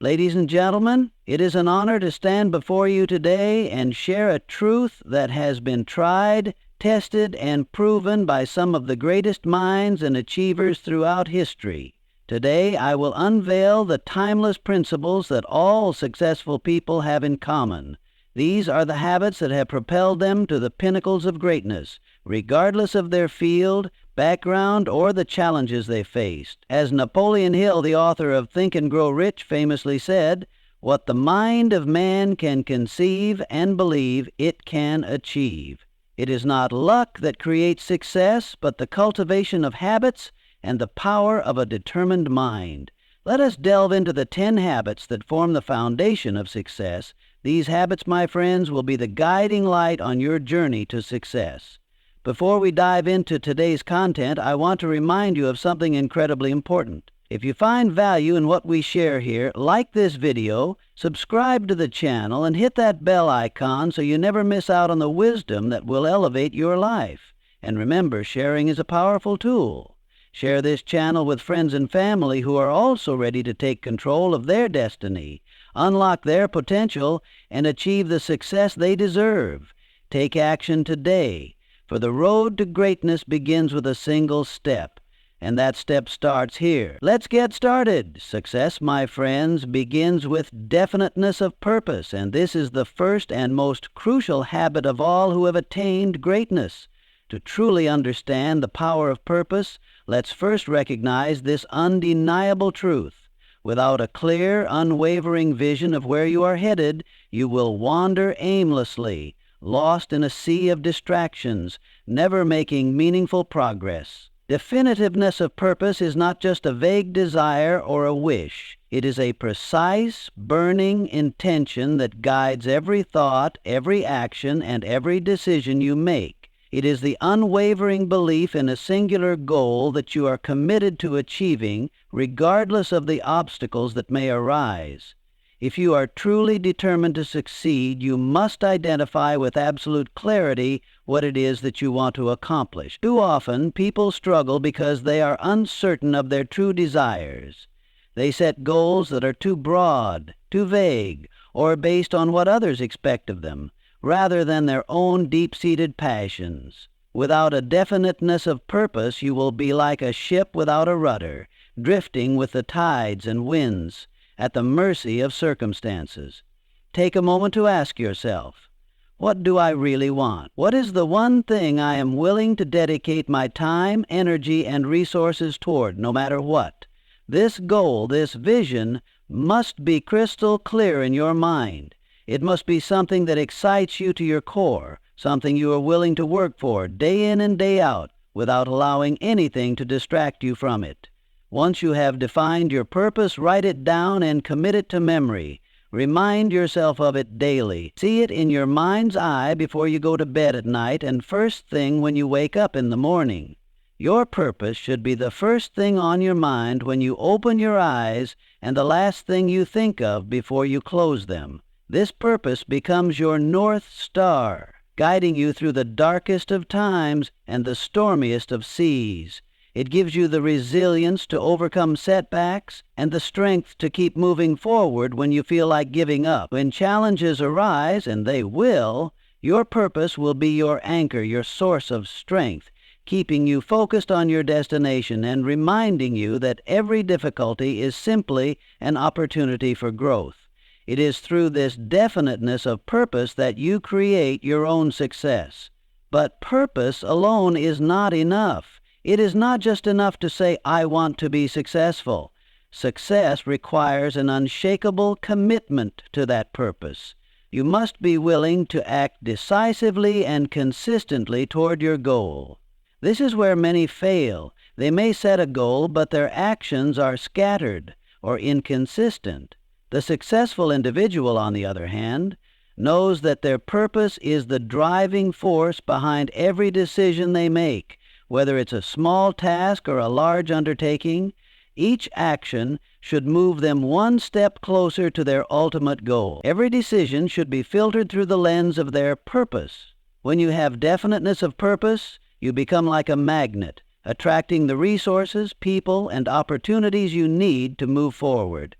Ladies and gentlemen, it is an honor to stand before you today and share a truth that has been tried, tested, and proven by some of the greatest minds and achievers throughout history. Today, I will unveil the timeless principles that all successful people have in common. These are the habits that have propelled them to the pinnacles of greatness, regardless of their field, background, or the challenges they faced. As Napoleon Hill, the author of Think and Grow Rich, famously said, "What the mind of man can conceive and believe, it can achieve." It is not luck that creates success, but the cultivation of habits and the power of a determined mind. Let us delve into the 10 habits that form the foundation of success. These habits, my friends, will be the guiding light on your journey to success. Before we dive into today's content, I want to remind you of something incredibly important. If you find value in what we share here, like this video, subscribe to the channel, and hit that bell icon so you never miss out on the wisdom that will elevate your life. And remember, sharing is a powerful tool. Share this channel with friends and family who are also ready to take control of their destiny, unlock their potential, and achieve the success they deserve. Take action today, for the road to greatness begins with a single step, and that step starts here. Let's get started. Success, my friends, begins with definiteness of purpose, and this is the first and most crucial habit of all who have attained greatness. To truly understand the power of purpose, let's first recognize this undeniable truth. Without a clear, unwavering vision of where you are headed, you will wander aimlessly, lost in a sea of distractions, never making meaningful progress. Definitiveness of purpose is not just a vague desire or a wish. It is a precise, burning intention that guides every thought, every action, and every decision you make. It is the unwavering belief in a singular goal that you are committed to achieving, regardless of the obstacles that may arise. If you are truly determined to succeed, you must identify with absolute clarity what it is that you want to accomplish. Too often, people struggle because they are uncertain of their true desires. They set goals that are too broad, too vague, or based on what others expect of them, rather than their own deep-seated passions. Without a definiteness of purpose, you will be like a ship without a rudder, drifting with the tides and winds, at the mercy of circumstances. Take a moment to ask yourself, what do I really want? What is the one thing I am willing to dedicate my time, energy, and resources toward, no matter what? This goal, this vision, must be crystal clear in your mind. It must be something that excites you to your core, something you are willing to work for day in and day out without allowing anything to distract you from it. Once you have defined your purpose, write it down and commit it to memory. Remind yourself of it daily. See it in your mind's eye before you go to bed at night and first thing when you wake up in the morning. Your purpose should be the first thing on your mind when you open your eyes and the last thing you think of before you close them. This purpose becomes your North Star, guiding you through the darkest of times and the stormiest of seas. It gives you the resilience to overcome setbacks and the strength to keep moving forward when you feel like giving up. When challenges arise, and they will, your purpose will be your anchor, your source of strength, keeping you focused on your destination and reminding you that every difficulty is simply an opportunity for growth. It is through this definiteness of purpose that you create your own success. But purpose alone is not enough. It is not just enough to say, "I want to be successful." Success requires an unshakable commitment to that purpose. You must be willing to act decisively and consistently toward your goal. This is where many fail. They may set a goal, but their actions are scattered or inconsistent. The successful individual, on the other hand, knows that their purpose is the driving force behind every decision they make. Whether it's a small task or a large undertaking, each action should move them one step closer to their ultimate goal. Every decision should be filtered through the lens of their purpose. When you have definiteness of purpose, you become like a magnet, attracting the resources, people, and opportunities you need to move forward.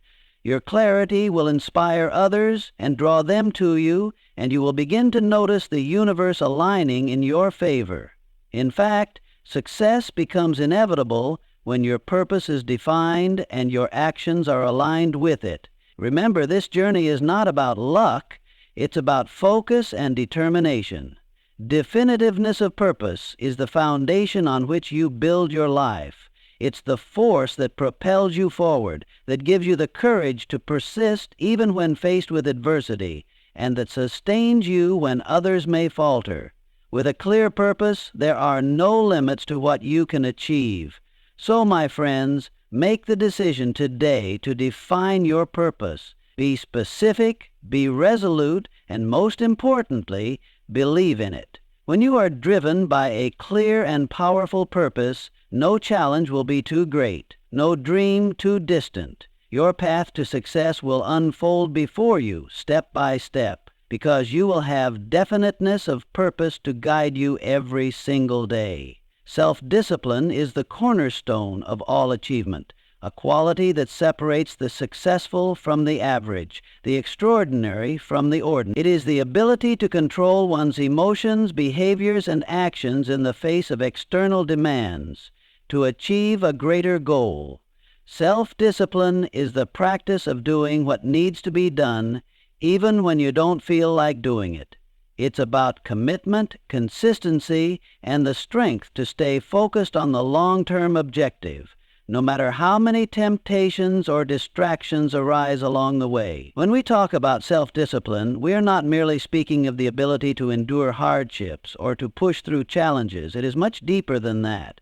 Your clarity will inspire others and draw them to you, and you will begin to notice the universe aligning in your favor. In fact, success becomes inevitable when your purpose is defined and your actions are aligned with it. Remember, this journey is not about luck, it's about focus and determination. Definitiveness of purpose is the foundation on which you build your life. It's the force that propels you forward, that gives you the courage to persist even when faced with adversity, and that sustains you when others may falter. With a clear purpose, there are no limits to what you can achieve. So, my friends, make the decision today to define your purpose. Be specific, be resolute, and most importantly, believe in it. When you are driven by a clear and powerful purpose, no challenge will be too great, no dream too distant. Your path to success will unfold before you, step by step, because you will have definiteness of purpose to guide you every single day. Self-discipline is the cornerstone of all achievement, a quality that separates the successful from the average, the extraordinary from the ordinary. It is the ability to control one's emotions, behaviors, and actions in the face of external demands to achieve a greater goal. Self-discipline is the practice of doing what needs to be done, even when you don't feel like doing it. It's about commitment, consistency, and the strength to stay focused on the long-term objective, no matter how many temptations or distractions arise along the way. When we talk about self-discipline, we are not merely speaking of the ability to endure hardships or to push through challenges. It is much deeper than that.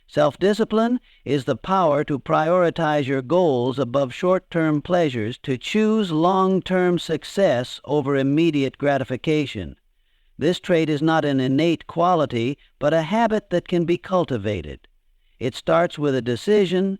Self-discipline is the power to prioritize your goals above short-term pleasures, to choose long-term success over immediate gratification. This trait is not an innate quality, but a habit that can be cultivated. It starts with a decision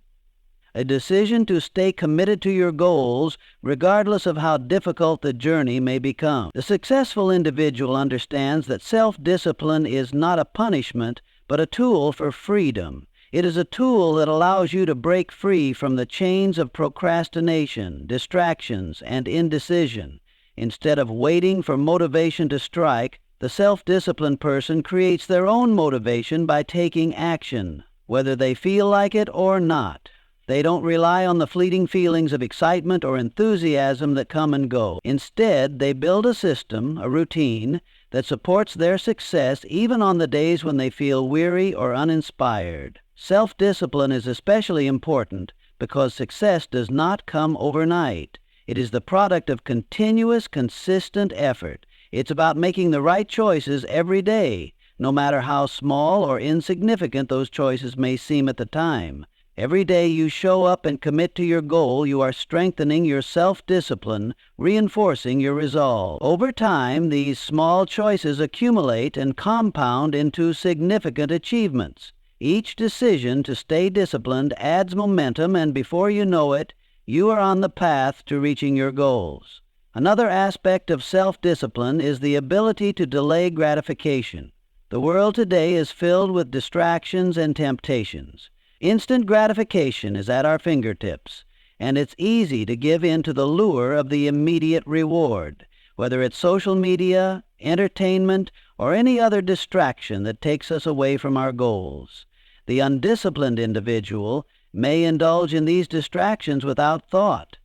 to stay committed to your goals, regardless of how difficult the journey may become. The successful individual understands that self-discipline is not a punishment, but a tool for freedom. It is a tool that allows you to break free from the chains of procrastination, distractions, and indecision. Instead of waiting for motivation to strike, the self-disciplined person creates their own motivation by taking action, whether they feel like it or not. They don't rely on the fleeting feelings of excitement or enthusiasm that come and go. Instead, they build a system, a routine, that supports their success even on the days when they feel weary or uninspired. Self-discipline is especially important because success does not come overnight. It is the product of continuous, consistent effort. It's about making the right choices every day, no matter how small or insignificant those choices may seem at the time. Every day you show up and commit to your goal, you are strengthening your self-discipline, reinforcing your resolve. Over time, these small choices accumulate and compound into significant achievements. Each decision to stay disciplined adds momentum, and before you know it, you are on the path to reaching your goals. Another aspect of self-discipline is the ability to delay gratification. The world today is filled with distractions and temptations. Instant gratification is at our fingertips, and it's easy to give in to the lure of the immediate reward, whether it's social media, entertainment, or any other distraction that takes us away from our goals. The undisciplined individual may indulge in these distractions without thought,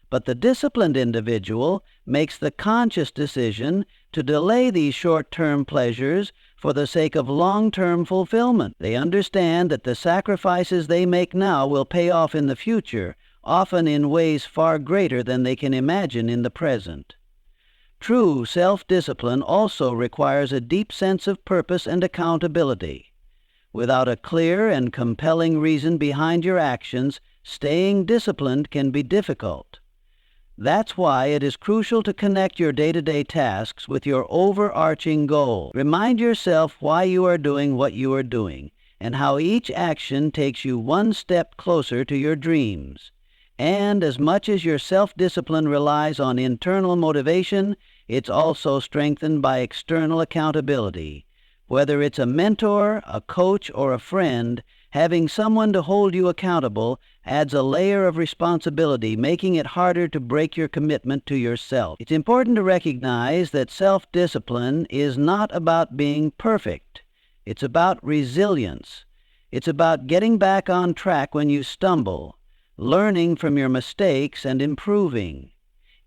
but the disciplined individual makes the conscious decision to delay these short-term pleasures for the sake of long-term fulfillment. They understand that the sacrifices they make now will pay off in the future, often in ways far greater than they can imagine in the present. True self-discipline also requires a deep sense of purpose and accountability. Without a clear and compelling reason behind your actions, staying disciplined can be difficult. That's why it is crucial to connect your day-to-day tasks with your overarching goal. Remind yourself why you are doing what you are doing, and how each action takes you one step closer to your dreams. And as much as your self-discipline relies on internal motivation, it's also strengthened by external accountability. Whether it's a mentor, a coach, or a friend, Having someone to hold you accountable adds a layer of responsibility, making it harder to break your commitment to yourself. It's important to recognize that self-discipline is not about being perfect. It's about resilience. It's about getting back on track when you stumble, learning from your mistakes, and improving.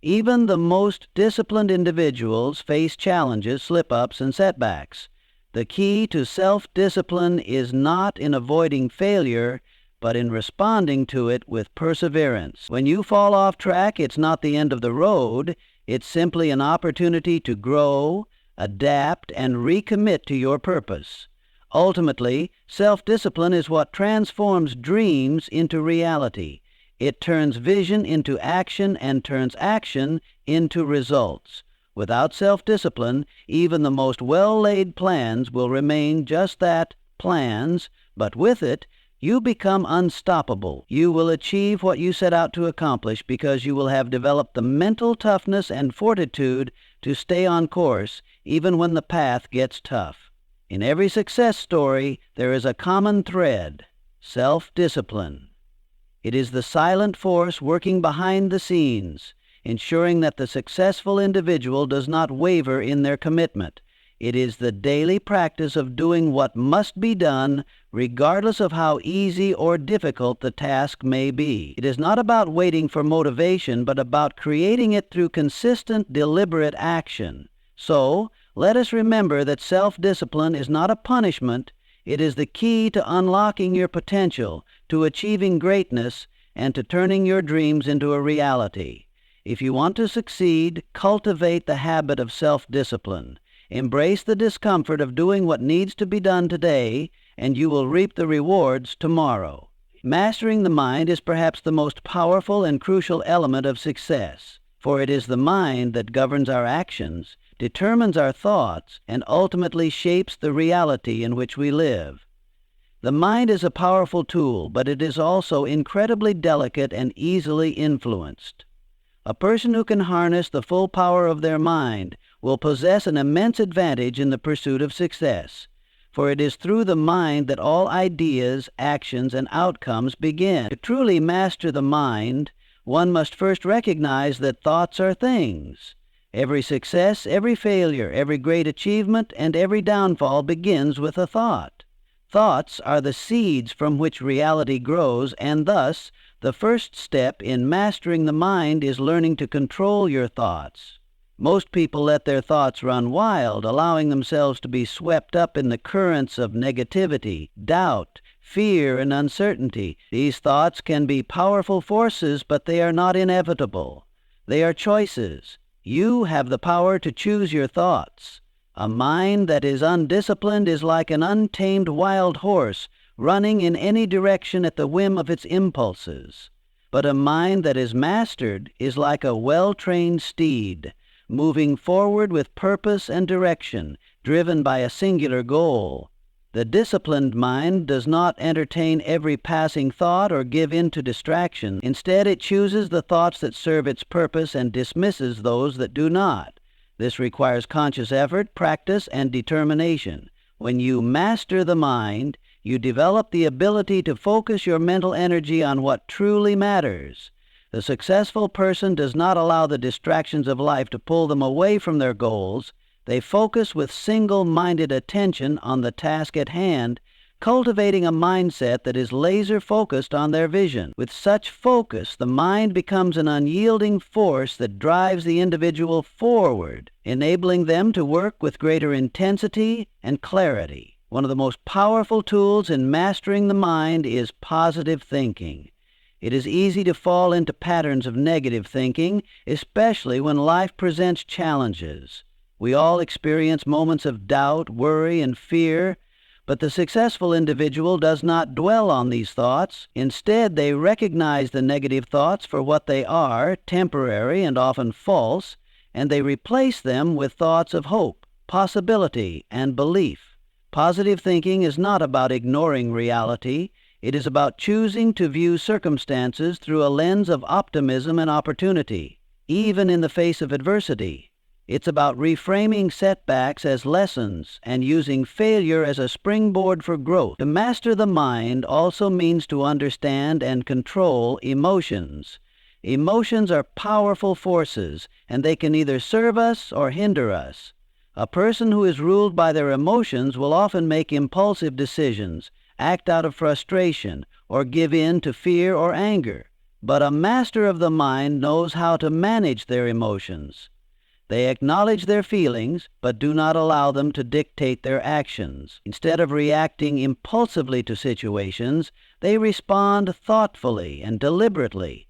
Even the most disciplined individuals face challenges, slip-ups, and setbacks. The key to self-discipline is not in avoiding failure, but in responding to it with perseverance. When you fall off track, it's not the end of the road. It's simply an opportunity to grow, adapt, and recommit to your purpose. Ultimately, self-discipline is what transforms dreams into reality. It turns vision into action and turns action into results. Without self-discipline, even the most well-laid plans will remain just that, plans, but with it, you become unstoppable. You will achieve what you set out to accomplish because you will have developed the mental toughness and fortitude to stay on course even when the path gets tough. In every success story, there is a common thread: self-discipline. It is the silent force working behind the scenes, ensuring that the successful individual does not waver in their commitment. It is the daily practice of doing what must be done, regardless of how easy or difficult the task may be. It is not about waiting for motivation, but about creating it through consistent, deliberate action. So, let us remember that self-discipline is not a punishment. It is the key to unlocking your potential, to achieving greatness, and to turning your dreams into a reality. If you want to succeed, cultivate the habit of self-discipline. Embrace the discomfort of doing what needs to be done today, and you will reap the rewards tomorrow. Mastering the mind is perhaps the most powerful and crucial element of success, for it is the mind that governs our actions, determines our thoughts, and ultimately shapes the reality in which we live. The mind is a powerful tool, but it is also incredibly delicate and easily influenced. A person who can harness the full power of their mind will possess an immense advantage in the pursuit of success, for it is through the mind that all ideas, actions, and outcomes begin. To truly master the mind, one must first recognize that thoughts are things. Every success, every failure, every great achievement, and every downfall begins with a thought. Thoughts are the seeds from which reality grows, and thus, the first step in mastering the mind is learning to control your thoughts. Most people let their thoughts run wild, allowing themselves to be swept up in the currents of negativity, doubt, fear, and uncertainty. These thoughts can be powerful forces, but they are not inevitable. They are choices. You have the power to choose your thoughts. A mind that is undisciplined is like an untamed wild horse, running in any direction at the whim of its impulses. But a mind that is mastered is like a well-trained steed, moving forward with purpose and direction, driven by a singular goal. The disciplined mind does not entertain every passing thought or give in to distraction. Instead, it chooses the thoughts that serve its purpose and dismisses those that do not. This requires conscious effort, practice, and determination. When you master the mind, you develop the ability to focus your mental energy on what truly matters. The successful person does not allow the distractions of life to pull them away from their goals. They focus with single-minded attention on the task at hand, cultivating a mindset that is laser-focused on their vision. With such focus, the mind becomes an unyielding force that drives the individual forward, enabling them to work with greater intensity and clarity. One of the most powerful tools in mastering the mind is positive thinking. It is easy to fall into patterns of negative thinking, especially when life presents challenges. We all experience moments of doubt, worry, and fear, but the successful individual does not dwell on these thoughts. Instead, they recognize the negative thoughts for what they are, temporary and often false, and they replace them with thoughts of hope, possibility, and belief. Positive thinking is not about ignoring reality. It is about choosing to view circumstances through a lens of optimism and opportunity. Even in the face of adversity, It's about reframing setbacks as lessons and using failure as a springboard for growth. To master the mind also means to understand and control emotions. Emotions are powerful forces, and they can either serve us or hinder us. A person who is ruled by their emotions will often make impulsive decisions, act out of frustration, or give in to fear or anger. But a master of the mind knows how to manage their emotions. They acknowledge their feelings, but do not allow them to dictate their actions. Instead of reacting impulsively to situations, they respond thoughtfully and deliberately.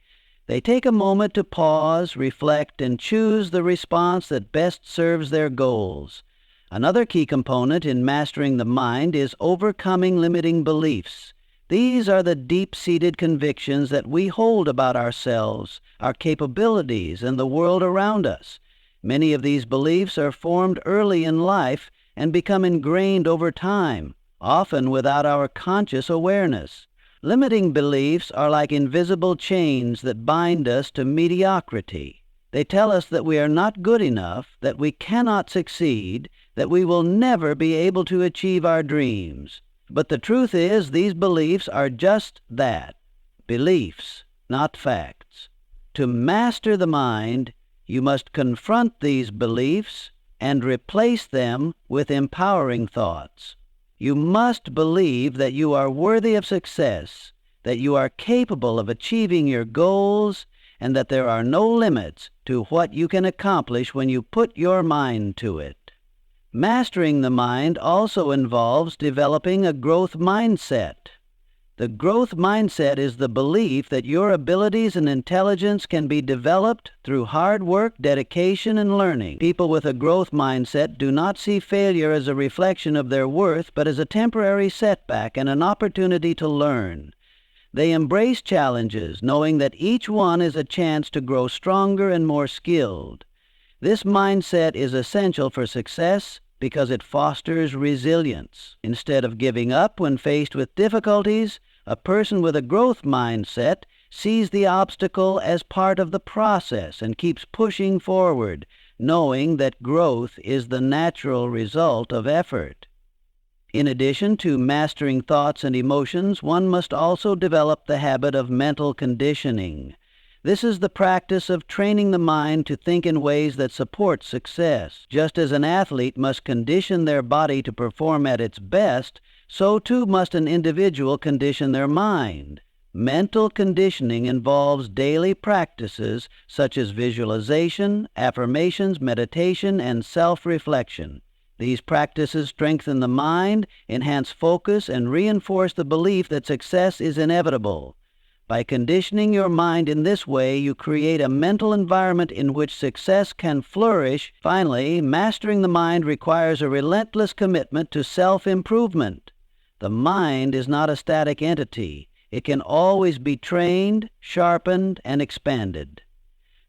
They take a moment to pause, reflect, and choose the response that best serves their goals. Another key component in mastering the mind is overcoming limiting beliefs. These are the deep-seated convictions that we hold about ourselves, our capabilities, and the world around us. Many of these beliefs are formed early in life and become ingrained over time, often without our conscious awareness. Limiting beliefs are like invisible chains that bind us to mediocrity. They tell us that we are not good enough, that we cannot succeed, that we will never be able to achieve our dreams. But the truth is, these beliefs are just that, beliefs, not facts. To master the mind, you must confront these beliefs and replace them with empowering thoughts. You must believe that you are worthy of success, that you are capable of achieving your goals, and that there are no limits to what you can accomplish when you put your mind to it. Mastering the mind also involves developing a growth mindset. The growth mindset is the belief that your abilities and intelligence can be developed through hard work, dedication, and learning. People with a growth mindset do not see failure as a reflection of their worth, but as a temporary setback and an opportunity to learn. They embrace challenges, knowing that each one is a chance to grow stronger and more skilled. This mindset is essential for success because it fosters resilience. Instead of giving up when faced with difficulties, a person with a growth mindset sees the obstacle as part of the process and keeps pushing forward, knowing that growth is the natural result of effort. In addition to mastering thoughts and emotions, one must also develop the habit of mental conditioning. This is the practice of training the mind to think in ways that support success. Just as an athlete must condition their body to perform at its best, so too must an individual condition their mind. Mental conditioning involves daily practices such as visualization, affirmations, meditation, and self-reflection. These practices strengthen the mind, enhance focus, and reinforce the belief that success is inevitable. By conditioning your mind in this way, you create a mental environment in which success can flourish. Finally, mastering the mind requires a relentless commitment to self-improvement. The mind is not a static entity. It can always be trained, sharpened, and expanded.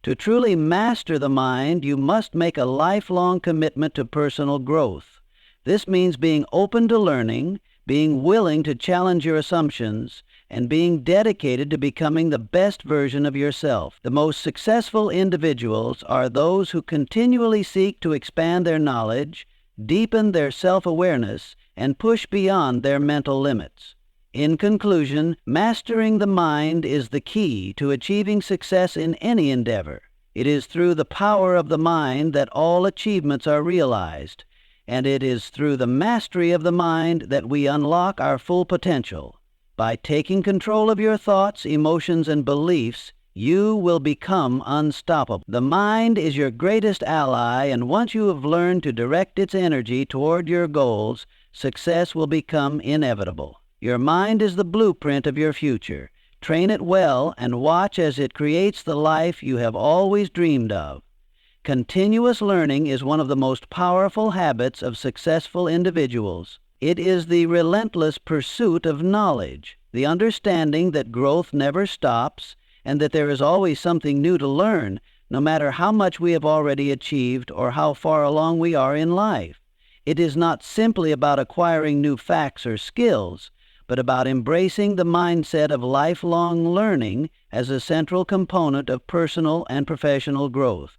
To truly master the mind, you must make a lifelong commitment to personal growth. This means being open to learning, being willing to challenge your assumptions, and being dedicated to becoming the best version of yourself. The most successful individuals are those who continually seek to expand their knowledge, deepen their self-awareness, and push beyond their mental limits. In conclusion, mastering the mind is the key to achieving success in any endeavor. It is through the power of the mind that all achievements are realized, and it is through the mastery of the mind that we unlock our full potential. By taking control of your thoughts, emotions, and beliefs, you will become unstoppable. The mind is your greatest ally, and once you have learned to direct its energy toward your goals, success will become inevitable. Your mind is the blueprint of your future. Train it well and watch as it creates the life you have always dreamed of. Continuous learning is one of the most powerful habits of successful individuals. It is the relentless pursuit of knowledge, the understanding that growth never stops, and that there is always something new to learn, no matter how much we have already achieved or how far along we are in life. It is not simply about acquiring new facts or skills, but about embracing the mindset of lifelong learning as a central component of personal and professional growth.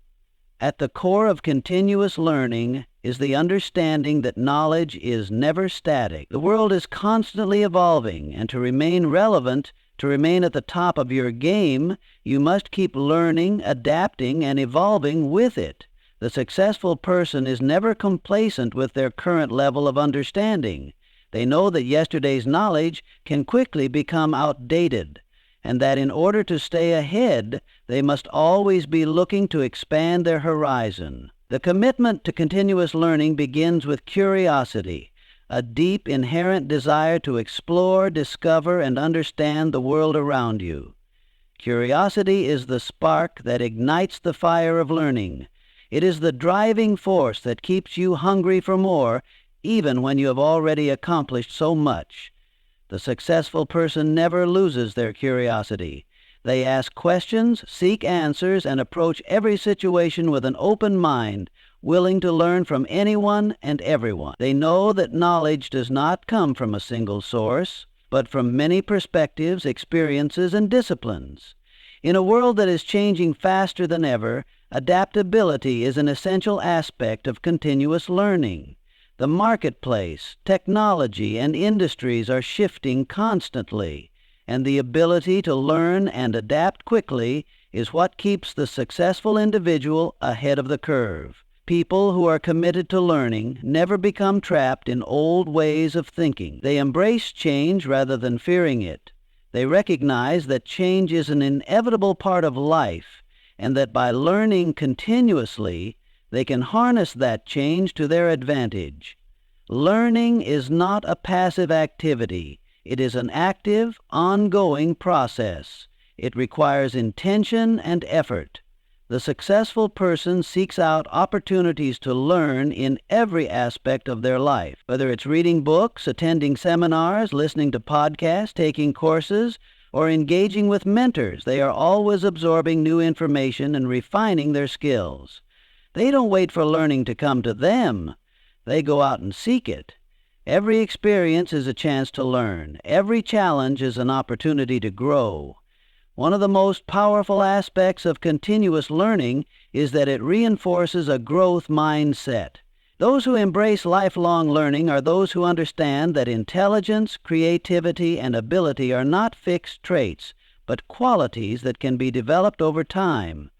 At the core of continuous learning is the understanding that knowledge is never static. The world is constantly evolving, and to remain relevant, to remain at the top of your game, you must keep learning, adapting, and evolving with it. The successful person is never complacent with their current level of understanding. They know that yesterday's knowledge can quickly become outdated, and that in order to stay ahead, they must always be looking to expand their horizon. The commitment to continuous learning begins with curiosity, a deep, inherent desire to explore, discover, and understand the world around you. Curiosity is the spark that ignites the fire of learning. It is the driving force that keeps you hungry for more, even when you have already accomplished so much. The successful person never loses their curiosity. They ask questions, seek answers, and approach every situation with an open mind, willing to learn from anyone and everyone. They know that knowledge does not come from a single source, but from many perspectives, experiences, and disciplines. In a world that is changing faster than ever, adaptability is an essential aspect of continuous learning. The marketplace, technology, and industries are shifting constantly, and the ability to learn and adapt quickly is what keeps the successful individual ahead of the curve. People who are committed to learning never become trapped in old ways of thinking. They embrace change rather than fearing it. They recognize that change is an inevitable part of life, and that by learning continuously, they can harness that change to their advantage. Learning is not a passive activity. It is an active, ongoing process. It requires intention and effort. The successful person seeks out opportunities to learn in every aspect of their life, whether it's reading books, attending seminars, listening to podcasts, taking courses, or engaging with mentors. They are always absorbing new information and refining their skills. They don't wait for learning to come to them. They go out and seek it. Every experience is a chance to learn. Every challenge is an opportunity to grow. One of the most powerful aspects of continuous learning is that it reinforces a growth mindset. Those who embrace lifelong learning are those who understand that intelligence, creativity, and ability are not fixed traits, but qualities that can be developed over time.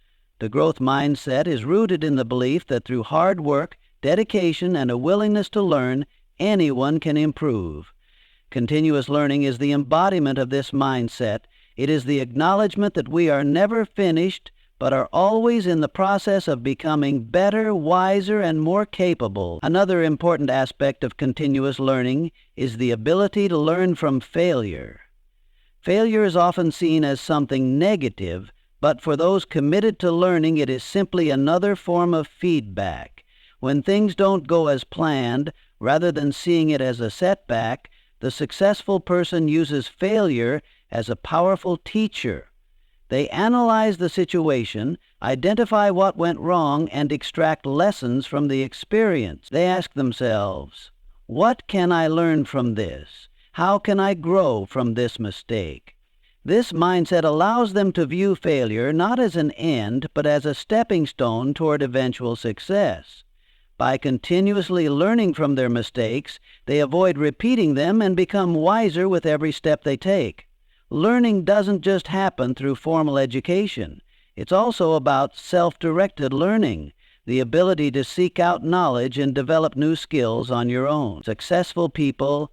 The growth mindset is rooted in the belief that through hard work, dedication, and a willingness to learn, anyone can improve. Continuous learning is the embodiment of this mindset. It is the acknowledgement that we are never finished, but are always in the process of becoming better, wiser, and more capable. Another important aspect of continuous learning is the ability to learn from failure. Failure is often seen as something negative, but for those committed to learning, it is simply another form of feedback. When things don't go as planned, rather than seeing it as a setback, the successful person uses failure as a powerful teacher. They analyze the situation, identify what went wrong, and extract lessons from the experience. They ask themselves, what can I learn from this? How can I grow from this mistake? This mindset allows them to view failure not as an end, but as a stepping stone toward eventual success. By continuously learning from their mistakes, they avoid repeating them and become wiser with every step they take. Learning doesn't just happen through formal education. It's also about self-directed learning, the ability to seek out knowledge and develop new skills on your own. Successful people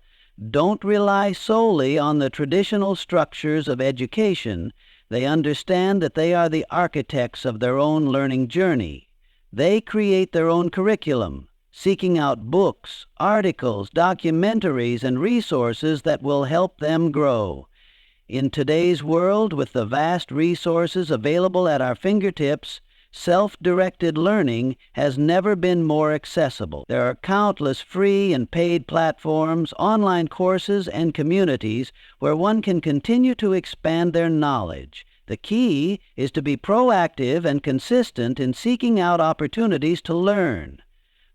don't rely solely on the traditional structures of education. They understand that they are the architects of their own learning journey. They create their own curriculum, seeking out books, articles, documentaries, and resources that will help them grow. In today's world, with the vast resources available at our fingertips, self-directed learning has never been more accessible. There are countless free and paid platforms, online courses, and communities where one can continue to expand their knowledge. The key is to be proactive and consistent in seeking out opportunities to learn.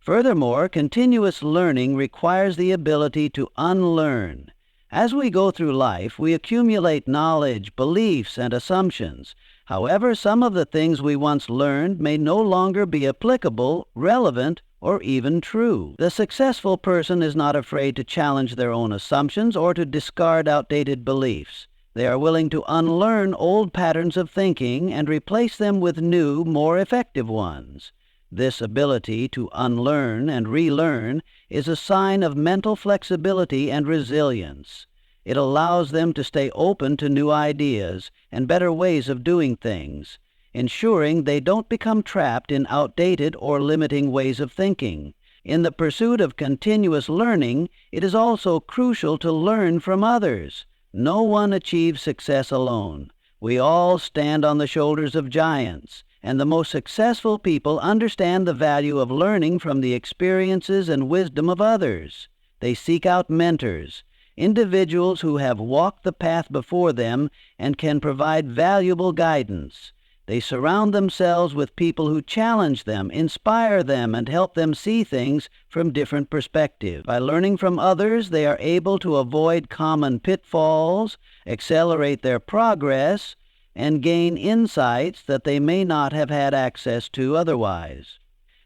Furthermore, continuous learning requires the ability to unlearn. As we go through life, we accumulate knowledge, beliefs, and assumptions. However, some of the things we once learned may no longer be applicable, relevant, or even true. The successful person is not afraid to challenge their own assumptions or to discard outdated beliefs. They are willing to unlearn old patterns of thinking and replace them with new, more effective ones. This ability to unlearn and relearn is a sign of mental flexibility and resilience. It allows them to stay open to new ideas and better ways of doing things, ensuring they don't become trapped in outdated or limiting ways of thinking. In the pursuit of continuous learning, it is also crucial to learn from others. No one achieves success alone. We all stand on the shoulders of giants, and the most successful people understand the value of learning from the experiences and wisdom of others. They seek out mentors, individuals who have walked the path before them and can provide valuable guidance. They surround themselves with people who challenge them, inspire them, and help them see things from different perspectives. By learning from others, they are able to avoid common pitfalls, accelerate their progress, and gain insights that they may not have had access to otherwise.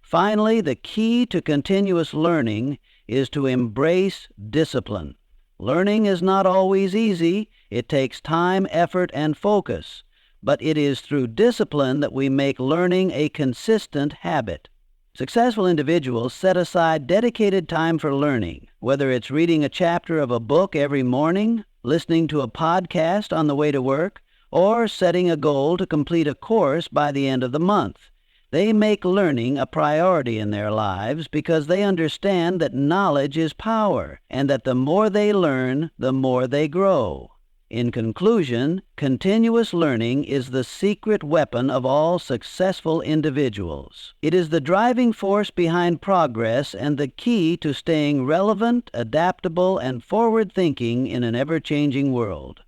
Finally, the key to continuous learning is to embrace discipline. Learning is not always easy. It takes time, effort, and focus. But it is through discipline that we make learning a consistent habit. Successful individuals set aside dedicated time for learning, whether it's reading a chapter of a book every morning, listening to a podcast on the way to work, or setting a goal to complete a course by the end of the month. They make learning a priority in their lives because they understand that knowledge is power, and that the more they learn, the more they grow. In conclusion, continuous learning is the secret weapon of all successful individuals. It is the driving force behind progress and the key to staying relevant, adaptable, and forward-thinking in an ever-changing world.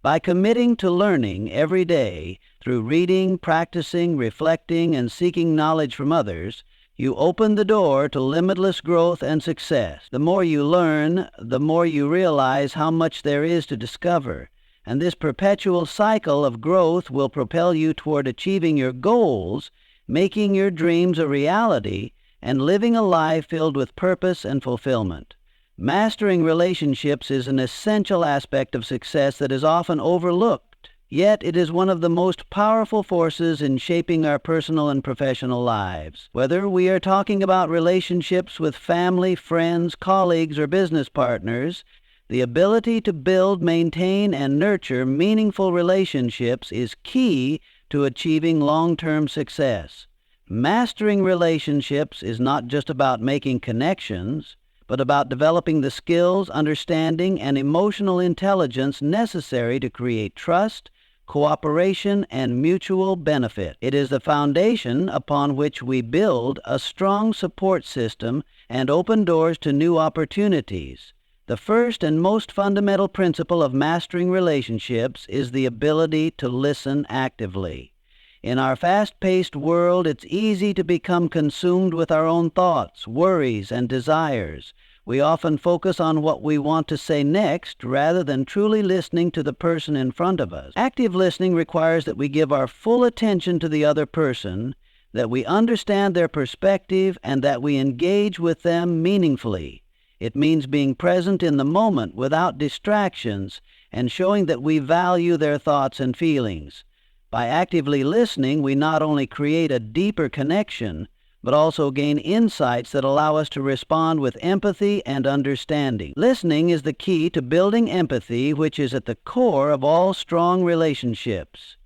By committing to learning every day, through reading, practicing, reflecting, and seeking knowledge from others, you open the door to limitless growth and success. The more you learn, the more you realize how much there is to discover, and this perpetual cycle of growth will propel you toward achieving your goals, making your dreams a reality, and living a life filled with purpose and fulfillment. Mastering relationships is an essential aspect of success that is often overlooked, yet it is one of the most powerful forces in shaping our personal and professional lives. Whether we are talking about relationships with family, friends, colleagues, or business partners, the ability to build, maintain, and nurture meaningful relationships is key to achieving long-term success. Mastering relationships is not just about making connections, but about developing the skills, understanding, and emotional intelligence necessary to create trust, cooperation, and mutual benefit. It is the foundation upon which we build a strong support system and open doors to new opportunities. The first and most fundamental principle of mastering relationships is the ability to listen actively. In our fast-paced world, it's easy to become consumed with our own thoughts, worries, and desires. We often focus on what we want to say next rather than truly listening to the person in front of us. Active listening requires that we give our full attention to the other person, that we understand their perspective, and that we engage with them meaningfully. It means being present in the moment without distractions and showing that we value their thoughts and feelings. By actively listening, we not only create a deeper connection, but also gain insights that allow us to respond with empathy and understanding. Listening is the key to building empathy, which is at the core of all strong relationships.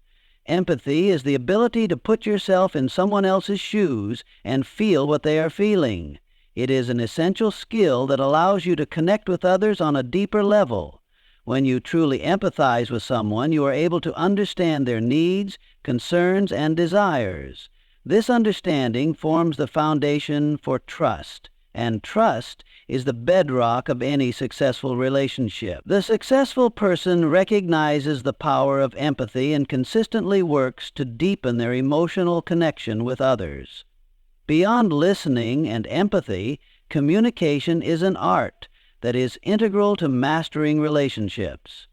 Empathy is the ability to put yourself in someone else's shoes and feel what they are feeling. It is an essential skill that allows you to connect with others on a deeper level. When you truly empathize with someone, you are able to understand their needs, concerns, and desires. This understanding forms the foundation for trust, and trust is the bedrock of any successful relationship. The successful person recognizes the power of empathy and consistently works to deepen their emotional connection with others. Beyond listening and empathy, communication is an art that is integral to mastering relationships.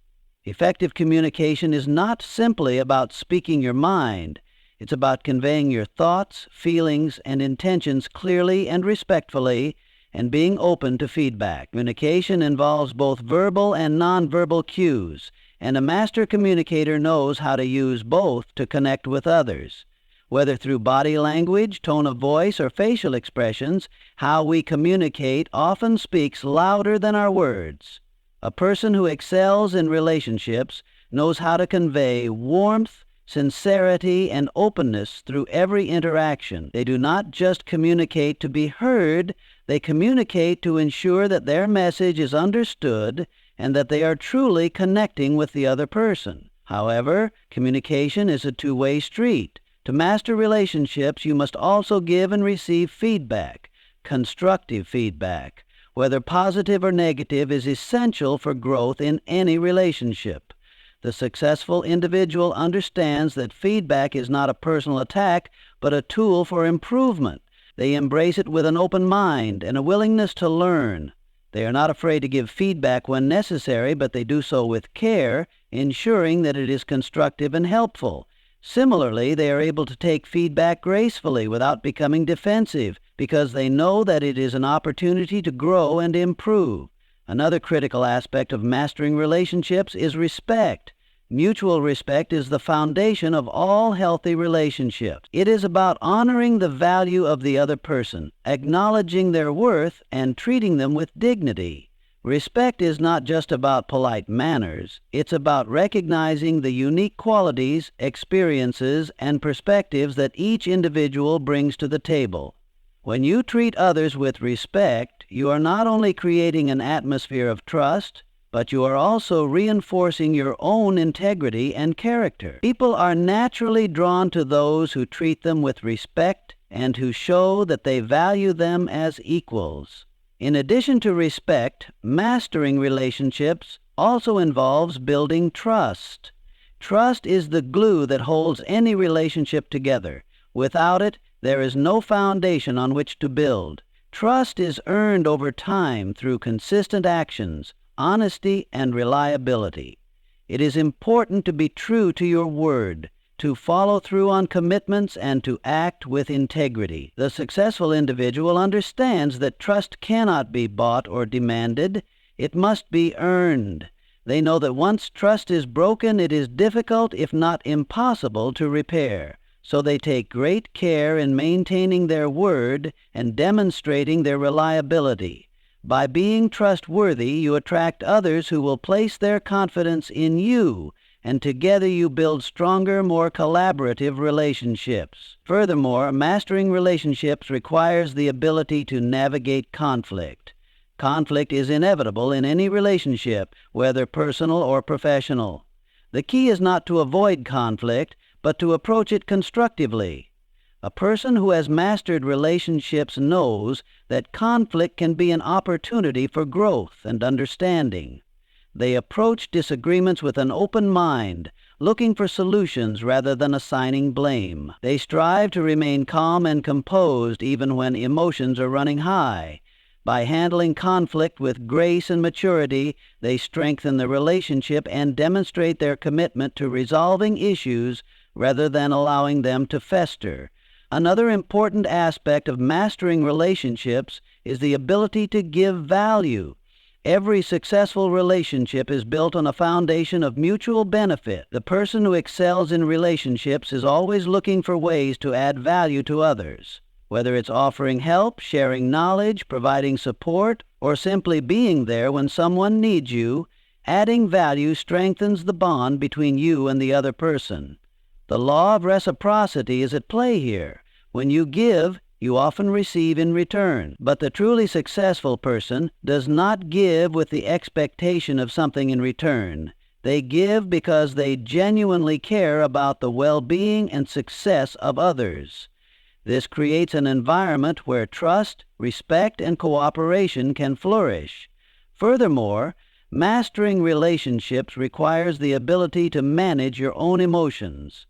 Effective communication is not simply about speaking your mind. It's about conveying your thoughts, feelings, and intentions clearly and respectfully, and being open to feedback. Communication involves both verbal and nonverbal cues, and a master communicator knows how to use both to connect with others. Whether through body language, tone of voice, or facial expressions, how we communicate often speaks louder than our words. A person who excels in relationships knows how to convey warmth, sincerity, and openness through every interaction. They do not just communicate to be heard, they communicate to ensure that their message is understood and that they are truly connecting with the other person. However, communication is a two-way street. To master relationships, you must also give and receive feedback. Constructive feedback, whether positive or negative, is essential for growth in any relationship. The successful individual understands that feedback is not a personal attack, but a tool for improvement. They embrace it with an open mind and a willingness to learn. They are not afraid to give feedback when necessary, but they do so with care, ensuring that it is constructive and helpful. Similarly, they are able to take feedback gracefully without becoming defensive, because they know that it is an opportunity to grow and improve. Another critical aspect of mastering relationships is respect. Mutual respect is the foundation of all healthy relationships. It is about honoring the value of the other person, acknowledging their worth, and treating them with dignity. Respect is not just about polite manners. It's about recognizing the unique qualities, experiences, and perspectives that each individual brings to the table. When you treat others with respect, you are not only creating an atmosphere of trust, but you are also reinforcing your own integrity and character. People are naturally drawn to those who treat them with respect and who show that they value them as equals. In addition to respect, mastering relationships also involves building trust. Trust is the glue that holds any relationship together. Without it, there is no foundation on which to build. Trust is earned over time through consistent actions, honesty, and reliability. It is important to be true to your word, to follow through on commitments, and to act with integrity. The successful individual understands that trust cannot be bought or demanded. It must be earned. They know that once trust is broken, it is difficult, if not impossible, to repair. So they take great care in maintaining their word and demonstrating their reliability. By being trustworthy, you attract others who will place their confidence in you, and together you build stronger, more collaborative relationships. Furthermore, mastering relationships requires the ability to navigate conflict. Conflict is inevitable in any relationship, whether personal or professional. The key is not to avoid conflict, but to approach it constructively. A person who has mastered relationships knows that conflict can be an opportunity for growth and understanding. They approach disagreements with an open mind, looking for solutions rather than assigning blame. They strive to remain calm and composed even when emotions are running high. By handling conflict with grace and maturity, they strengthen the relationship and demonstrate their commitment to resolving issues rather than allowing them to fester. Another important aspect of mastering relationships is the ability to give value. Every successful relationship is built on a foundation of mutual benefit. The person who excels in relationships is always looking for ways to add value to others. Whether it's offering help, sharing knowledge, providing support, or simply being there when someone needs you, adding value strengthens the bond between you and the other person. The law of reciprocity is at play here. When you give, you often receive in return. But the truly successful person does not give with the expectation of something in return. They give because they genuinely care about the well-being and success of others. This creates an environment where trust, respect, and cooperation can flourish. Furthermore, mastering relationships requires the ability to manage your own emotions.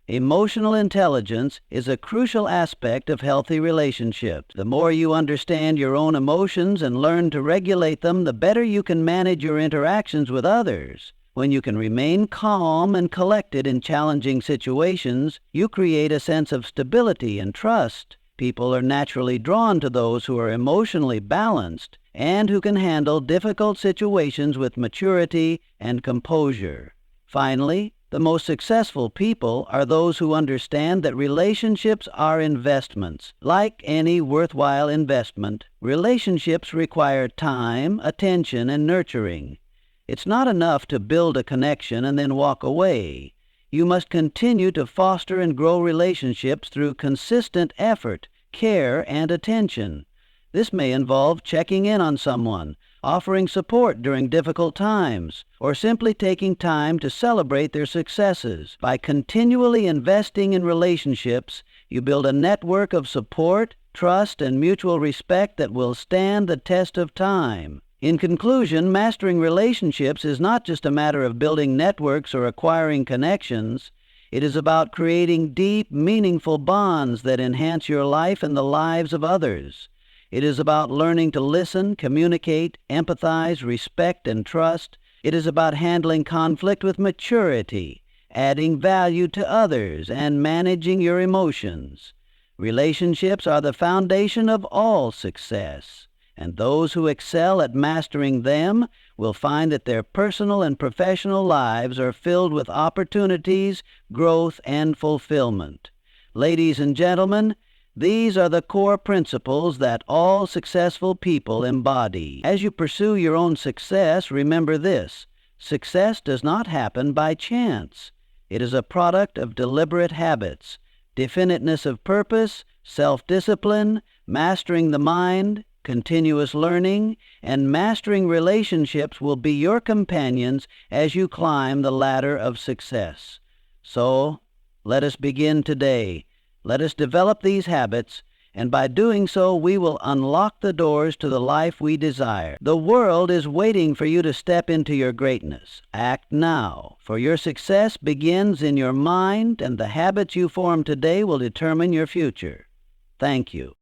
Emotional intelligence is a crucial aspect of healthy relationships. The more you understand your own emotions and learn to regulate them, the better you can manage your interactions with others. When you can remain calm and collected in challenging situations, you create a sense of stability and trust. People are naturally drawn to those who are emotionally balanced and who can handle difficult situations with maturity and composure. Finally, the most successful people are those who understand that relationships are investments. Like any worthwhile investment, relationships require time, attention, and nurturing. It's not enough to build a connection and then walk away. You must continue to foster and grow relationships through consistent effort, care, and attention. This may involve checking in on someone, offering support during difficult times, or simply taking time to celebrate their successes. By continually investing in relationships, you build a network of support, trust, and mutual respect that will stand the test of time. In conclusion, mastering relationships is not just a matter of building networks or acquiring connections. It is about creating deep, meaningful bonds that enhance your life and the lives of others. It is about learning to listen, communicate, empathize, respect, and trust. It is about handling conflict with maturity, adding value to others, and managing your emotions. Relationships are the foundation of all success, and those who excel at mastering them will find that their personal and professional lives are filled with opportunities, growth, and fulfillment. Ladies and gentlemen, these are the core principles that all successful people embody. As you pursue your own success, remember this: success does not happen by chance. It is a product of deliberate habits, definiteness of purpose, self-discipline, mastering the mind, continuous learning, and mastering relationships will be your companions as you climb the ladder of success. So, let us begin today. Let us develop these habits, and by doing so, we will unlock the doors to the life we desire. The world is waiting for you to step into your greatness. Act now, for your success begins in your mind, and the habits you form today will determine your future. Thank you.